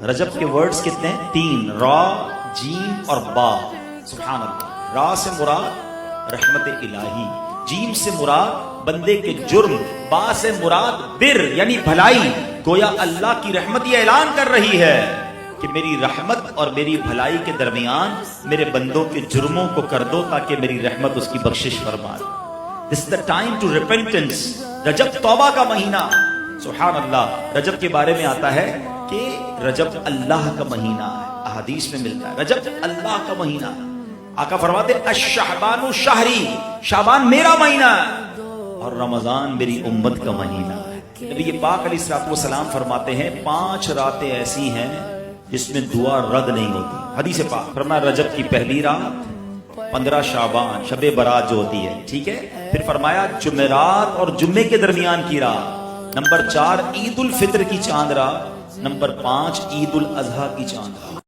رجب کے ورڈز کتنے ہیں؟ 3، را، جیم اور با. سبحان اللہ. را سے مراد رحمت الہی، جیم سے مراد بندے کے جرم، با سے مراد بر یعنی بھلائی. گویا اللہ کی رحمت یہ اعلان کر رہی ہے کہ میری رحمت اور میری بھلائی کے درمیان میرے بندوں کے جرموں کو کر دو تاکہ میری رحمت اس کی بخشش فرما دے. This is the time to repentance. رجب توبہ کا مہینہ. سبحان اللہ. رجب کے بارے میں آتا ہے کہ رجب اللہ کا مہینہ ہے، احادیث میں ملتا ہے رجب اللہ کا مہینہ ہے. آقا فرماتے الشعبان شہری، شعبان میرا مہینہ ہے اور رمضان میری امت کا مہینہ ہے. نبی پاک علیہ الصلوۃ والسلام فرماتے ہیں 5 راتیں ایسی ہیں جس میں دعا رد نہیں ہوتی. حدیث پاک فرمایا رجب کی پہلی رات، 15 شعبان شب برات جو ہوتی ہے، ٹھیک ہے. پھر فرمایا جمعرات اور جمعے کے درمیان کی رات، نمبر 4 عید الفطر کی چاند رات، نمبر 5 عید الاضحیٰ کی چاند رات.